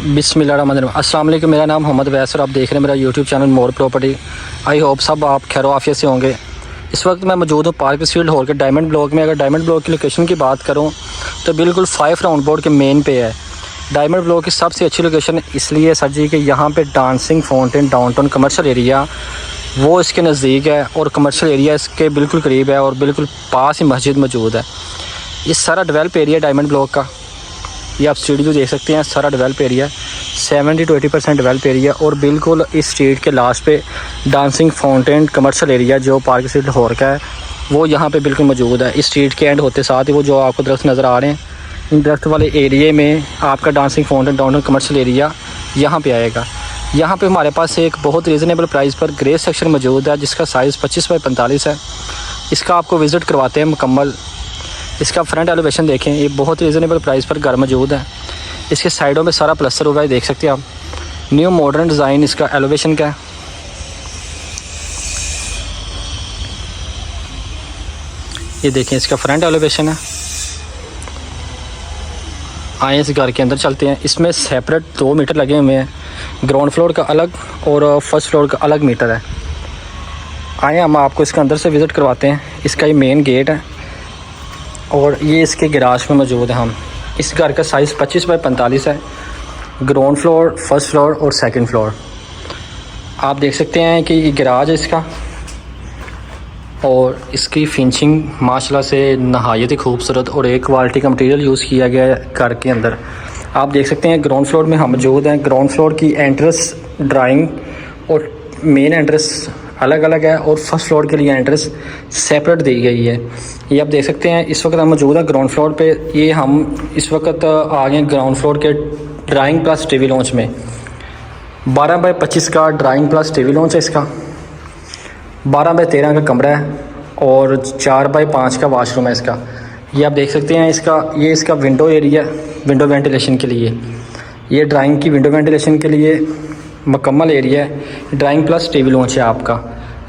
बिस्मिल्लाहिर्रहमानिर्रहीम। अस्सलाम वालेकुम। मेरा नाम मोहम्मद वैस और आप देख रहे हैं मेरा YouTube channel more property. I hope सब आप खैर आफियत से होंगे। इस वक्त मैं मौजूद हूँ पार्क स्ट्रीट हॉल के डायमंड ब्लॉक में। अगर डायमंड ब्लॉक की लोकेशन की बात करूँ तो बिल्कुल 5 राउंड बोर्ड के मेन पे है। डायमंड ब्लॉक की सबसे अच्छी लोकेशन इसलिए सर जी कि यहाँ पे dancing fountain downtown commercial area वो इसके नज़दीक है और कमर्शियल एरिया इसके बिल्कुल करीब है और बिल्कुल पास ही मस्जिद मौजूद है। ये सारा डेवलप एरिया डायमंड ब्लॉक का, ये आप स्ट्रीट व्यू देख सकते हैं। सारा develop area 70 to 80% develop area और बिल्कुल इस स्ट्रीट के लास्ट पे डांसिंग फाउंटेन कमर्शियल एरिया जो पार्क स्ट्रीट हॉल का है वो यहाँ पे बिल्कुल मौजूद है। इस स्ट्रीट के एंड होते साथ ही वो जो आपको दरख्त नज़र आ रहे हैं, इन दरख्त वाले एरिए में आपका dancing fountain downtown commercial area यहाँ पे आएगा। यहाँ पे हमारे पास एक बहुत रीज़नेबल प्राइस पर ग्रे सेक्शन मौजूद है जिसका साइज़ 25 बाई 45 है। इसका आपको विज़िट करवाते हैं मुकम्मल। इसका फ्रंट एलिवेशन देखें, ये बहुत रीज़नेबल प्राइस पर घर मौजूद है। इसके साइडों में सारा प्लस्तर हुआ है, देख सकते हैं आप। न्यू मॉडर्न डिज़ाइन इसका एलिवेशन का है। ये देखें इसका फ्रंट एलिवेशन है। आए इस घर के अंदर चलते हैं। इसमें सेपरेट 2 मीटर लगे हुए हैं, ग्राउंड फ्लोर का अलग और फर्स्ट फ्लोर का अलग मीटर है। आए हम आपको इसके अंदर से विज़िट करवाते हैं। इसका ये मेन गेट है और ये इसके गैराज में मौजूद है। हम इस घर का साइज़ 25 बाई 45 है। ग्राउंड फ्लोर, फर्स्ट फ्लोर और सेकंड फ्लोर। आप देख सकते हैं कि ये गैराज है इसका और इसकी फिनिशिंग माशाल्लाह से नहायत ही खूबसूरत और एक क्वालिटी का मटेरियल यूज़ किया गया है घर के अंदर। आप देख सकते हैं ग्राउंड फ्लोर में हम मौजूद हैं। ग्राउंड फ्लोर की एंट्रेंस ड्राइंग और मेन एंट्रेंस अलग अलग है और फर्स्ट फ्लोर के लिए एंट्रेंस सेपरेट दी गई है। ये आप देख सकते हैं। इस वक्त हम मौजूद है ग्राउंड फ्लोर पे। ये हम इस वक्त आ गए ग्राउंड फ्लोर के ड्राइंग प्लस टीवी लॉन्च में। 12 बाई 25 का ड्राइंग प्लस टीवी लॉन्च है इसका। 12 बाई 13 का कमरा है और 4 बाई 5 का वाशरूम है इसका। ये आप देख सकते हैं। ये इसका विंडो एरिया, विंडो वेंटिलेशन के लिए। ये ड्राइंग की विंडो वेंटिलेशन के लिए मुकम्मल एरिया है। ड्राइंग प्लस टीवी लॉन्च है आपका।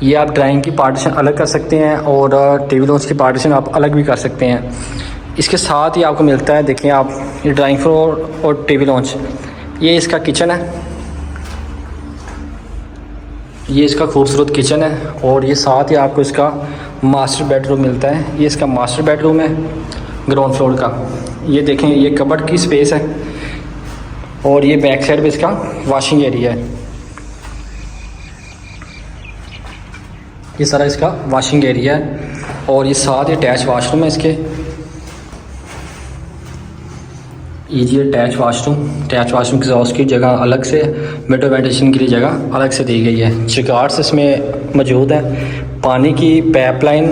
ये आप ड्राइंग की पार्टीशन अलग कर सकते हैं और टीवी लॉन्च की पार्टीशन आप अलग भी कर सकते हैं। इसके साथ ही आपको मिलता है, देखिए आप, ये ड्राइंग फ्लोर और टीवी लॉन्च। ये इसका किचन है, ये इसका खूबसूरत किचन है और ये साथ ही आपको इसका मास्टर बेडरूम मिलता है। ये इसका मास्टर बेडरूम है ग्राउंड फ्लोर का। ये देखें, ये कबर्ड की स्पेस है और ये बैक साइड पे इसका वॉशिंग एरिया है। ये सारा इसका वॉशिंग एरिया है और ये साथ ही अटैच वाशरूम है इसके। ये जी अटैच वाशरूम की एग्जॉस्ट की जगह अलग से, विंडो वेंटिलेशन के लिए जगह अलग से दी गई है। चिगार्ड्स इसमें मौजूद है। पानी की पाइपलाइन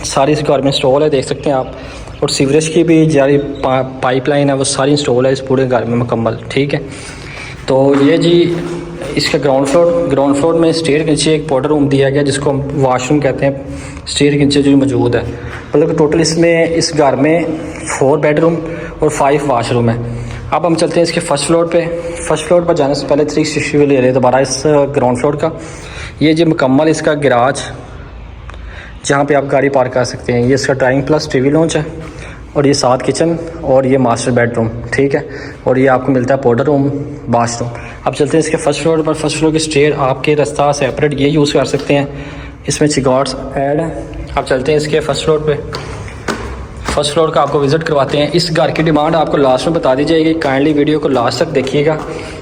सारी इस घर में इंस्टॉल है, देख सकते हैं आप। और सीवरेज की भी जारी पाइपलाइन है वो सारी इंस्टॉल है इस पूरे घर में मुकम्मल। ठीक है, तो ये जी इसका ग्राउंड फ्लोर में स्टेयर के नीचे एक पाउडर रूम दिया गया जिसको हम वॉशरूम कहते हैं। स्टेयर के नीचे जो मौजूद है, मतलब टोटल इसमें इस घर में 4 बेडरूम और 5 वाशरूम है। अब हम चलते हैं इसके फर्स्ट फ्लोर पे। फर्स्ट फ्लोर पर जाने से पहले 360 व्यू ले रहे दोबारा इस ग्राउंड फ्लोर का। ये जो मुकम्मल इसका गैराज जहाँ पे आप गाड़ी पार्क कर सकते हैं। ये इसका ड्राइंग प्लस टीवी लॉन्च है और ये साथ किचन और ये मास्टर बेडरूम। ठीक है, और ये आपको मिलता है पाउडर रूम, वाशरूम। अब चलते हैं इसके फर्स्ट फ्लोर पर। फर्स्ट फ्लोर की स्टेयर आपके रास्ता सेपरेट ये यूज़ कर सकते हैं, इसमें चिगार्ड्स ऐड है। अब चलते हैं इसके फर्स्ट फ्लोर पे। फर्स्ट फ्लोर का आपको विज़िट करवाते हैं। इस घर की डिमांड आपको लास्ट में बता दी जाएगी। काइंडली वीडियो को लास्ट तक देखिएगा,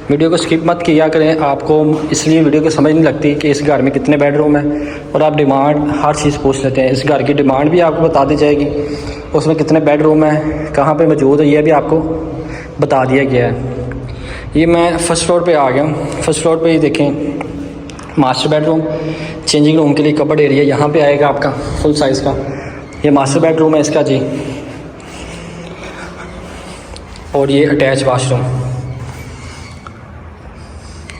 वीडियो को स्किप मत किया करें। आपको इसलिए वीडियो को समझ नहीं लगती कि इस घर में कितने बेडरूम है और आप डिमांड हर चीज़ पूछ लेते हैं। इस घर की डिमांड भी आपको बता दी जाएगी, उसमें कितने बेडरूम है, कहाँ पे मौजूद है, यह भी आपको बता दिया गया है। ये मैं फ़र्स्ट फ्लोर पे आ गया हूँ। फर्स्ट फ्लोर पे ये देखें, मास्टर बेडरूम, चेंजिंग रूम के लिए कबर्ड एरिया यहाँ पे आएगा आपका फुल साइज़ का। ये मास्टर बेडरूम है इसका जी और ये अटैच वाशरूम।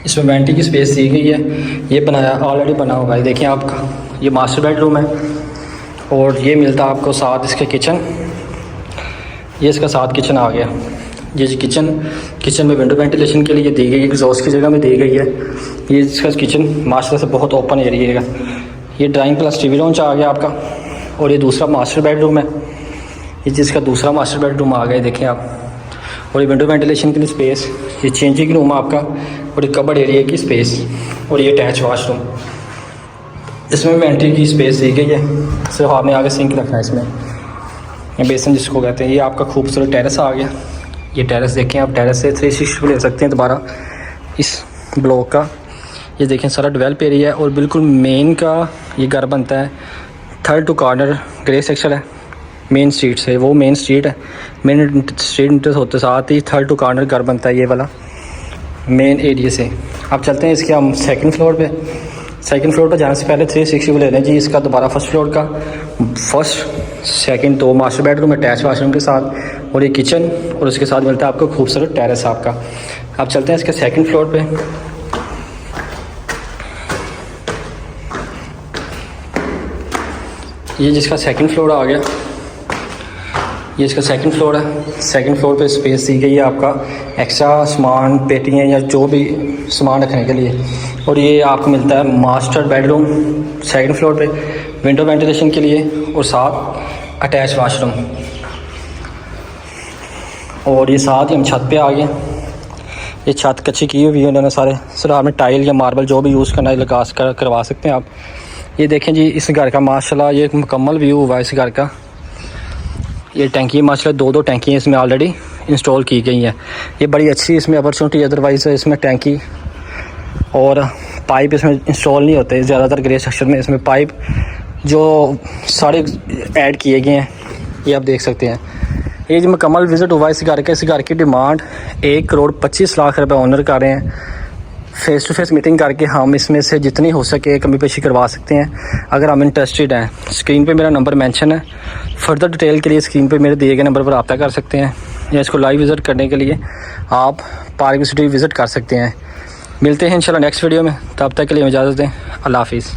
इसमें वेंटी की स्पेस दी गई है। ये बनाया ऑलरेडी बना हुआ है, देखिए आपका। ये मास्टर बेडरूम है और ये मिलता है आपको साथ इसके किचन। ये इसका साथ किचन आ गया। ये जी किचन में विंडो वेंटिलेशन के लिए दी गई, एग्जॉस्ट की जगह में दी गई है। ये इसका किचन मास्टर से बहुत ओपन एरिया है। ये ड्राइंग प्लस टीवी लॉन्च आ गया आपका और ये दूसरा मास्टर बेडरूम है। ये जिसका दूसरा मास्टर बेडरूम आ गया, देखें आप। और ये विंडो वेंटिलेशन के लिए स्पेस, ये चेंजिंग रूम आपका, और ये कबर्ड एरिया की स्पेस, और ये अटैच वाशरूम। इसमें भी एंट्री की स्पेस दी गई है, सिर्फ आपने आगे सिंक रखना है इसमें, ये बेसन जिसको कहते हैं। ये आपका खूबसूरत टेरेस आ गया। ये टेरेस देखें आप, टेरेस से 360 ले सकते हैं दोबारा इस ब्लॉक का। ये देखें सारा डेवलप एरिया है और बिल्कुल मेन का ये घर बनता है। Third to corner grey section है मेन स्ट्रीट से, वो मेन स्ट्रीट है। मेन स्ट्रीट होते साथ ही थर्ड टू कॉर्नर घर बनता है ये वाला मेन एरिया से। अब चलते हैं इसके हम सेकंड फ्लोर पे। सेकंड फ्लोर पर जाने से पहले 360 को ले लें जी इसका दोबारा फर्स्ट फ्लोर का। First second 2 master bedroom attach washroom के साथ, और ये किचन, और उसके साथ मिलता है आपको खूबसूरत टेरेस आपका। अब चलते हैं इसके सेकंड फ्लोर पे। ये जिसका सेकंड फ्लोर आ गया, ये इसका सेकंड फ्लोर है। सेकंड फ्लोर पे स्पेस दी गई है आपका एक्स्ट्रा सामान, पेटियाँ या जो भी सामान रखने के लिए। और ये आपको मिलता है मास्टर बेडरूम सेकंड फ्लोर पे, विंडो वेंटिलेशन के लिए, और साथ अटैच वाशरूम। और ये साथ ही हम छत पे आ गए। ये छत कच्ची की हुई है उन्होंने सारे, सिर्फ आपने टाइल या मार्बल जो भी यूज़ करना है लगा करवा सकते हैं आप। ये देखें जी इस घर का माशाल्लाह ये एक मुकम्मल व्यू हुआ है इस घर का। ये टैंकी माशाल्लाह 2 टैंकियाँ इसमें ऑलरेडी इंस्टॉल की गई हैं। ये बड़ी अच्छी इसमें अपॉर्चुनिटी, अदरवाइज़ इसमें टैंकी और पाइप इसमें इंस्टॉल नहीं होते ज़्यादातर ग्रे सेक्शन में। इसमें पाइप जो सारे ऐड किए गए हैं, ये आप देख सकते हैं। ये जो मुकम्मल विज़िट हुआ इस घर का। इस घर की डिमांड 1,25,00,000 रुपये ऑनर कर रहे हैं। फ़ेस टू फेस मीटिंग करके हम इसमें से जितनी हो सके कमी पेशी करवा सकते हैं अगर हम इंटरेस्टेड हैं। स्क्रीन पे मेरा नंबर मेंशन है। फर्दर डिटेल के लिए स्क्रीन पे मेरे दिए गए नंबर पर रब्ता कर सकते हैं, या इसको लाइव विज़िट करने के लिए आप पार्क सिटी विज़िट कर सकते हैं। मिलते हैं इंशाल्लाह नेक्स्ट वीडियो में, तब तक के लिए इजाज़त दें। अल्लाह हाफिज़।